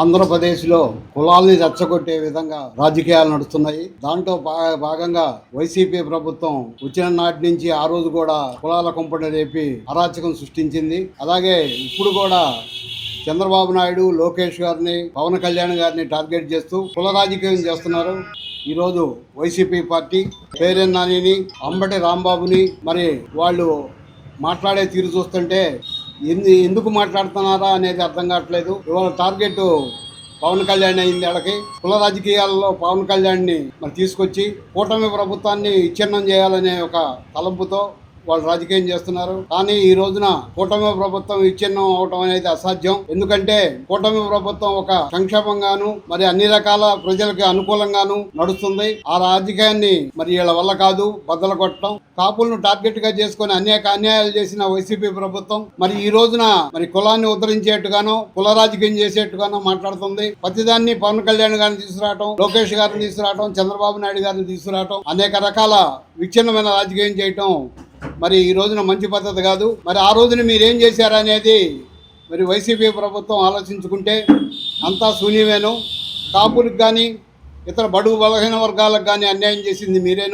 ఆంధ్రప్రదేశ్లో కులాల్ని రెచ్చగొట్టే విధంగా రాజకీయాలు నడుస్తున్నాయి. దాంట్లో భాగంగా వైసీపీ ప్రభుత్వం వచ్చిన నాటి నుంచి ఆ రోజు కూడా కులాల కుంపటి రేపి అరాచకం సృష్టించింది. అలాగే ఇప్పుడు కూడా చంద్రబాబు నాయుడు, లోకేష్ గారిని, పవన్ కళ్యాణ్ గారిని టార్గెట్ చేస్తూ కుల రాజకీయం చేస్తున్నారు. ఈరోజు వైసీపీ పార్టీ పేరెన్ నానిని, అంబటి రాంబాబుని మరి వాళ్ళు మాట్లాడే తీరు చూస్తుంటే ఎందుకు మాట్లాడుతున్నారా అనేది అర్థం కావట్లేదు. ఇవాళ టార్గెట్ పవన్ కళ్యాణ్ అయింది. వాళ్ళకి కుల రాజకీయాల్లో పవన్ కళ్యాణ్ని మరి తీసుకొచ్చి కూటమి ప్రభుత్వాన్ని విచ్ఛిన్నం చేయాలనే ఒక తలంపుతో వాళ్ళు రాజకీయం చేస్తున్నారు. కానీ ఈ రోజున కూటమి ప్రభుత్వం విచ్ఛిన్నం అవటం అనేది అసాధ్యం. ఎందుకంటే కూటమి ప్రభుత్వం ఒక సంక్షేమంగాను మరి అన్ని రకాల ప్రజలకు అనుకూలంగాను నడుస్తుంది. ఆ రాజకీయాన్ని మరి వీళ్ళ వల్ల కాదు బద్దలు కొట్టడం. కాపులను టార్గెట్ గా చేసుకుని అనేక అన్యాయాలు చేసిన వైసీపీ ప్రభుత్వం మరి ఈ రోజున మరి కులాన్ని ఉద్ధరించేట్టుగానో కుల రాజకీయం చేసేట్టుగానో మాట్లాడుతుంది. ప్రతిదాన్ని పవన్ కళ్యాణ్ గారిని తీసుకురావటం, లోకేష్ గారిని తీసుకురావటం, చంద్రబాబు నాయుడు గారిని తీసుకురావటం, అనేక రకాల విచ్ఛిన్నమైన రాజకీయం చేయటం మరి ఈ రోజున మంచి పద్ధతి కాదు. మరి ఆ రోజున మీరేం చేశారనేది మరి వైసీపీ ప్రభుత్వం ఆలోచించుకుంటే అంతా శూన్యమేను. కాపులకు కానీ ఇతర బడుగు బలహీన వర్గాలకు కానీ అన్యాయం చేసింది మీరేను.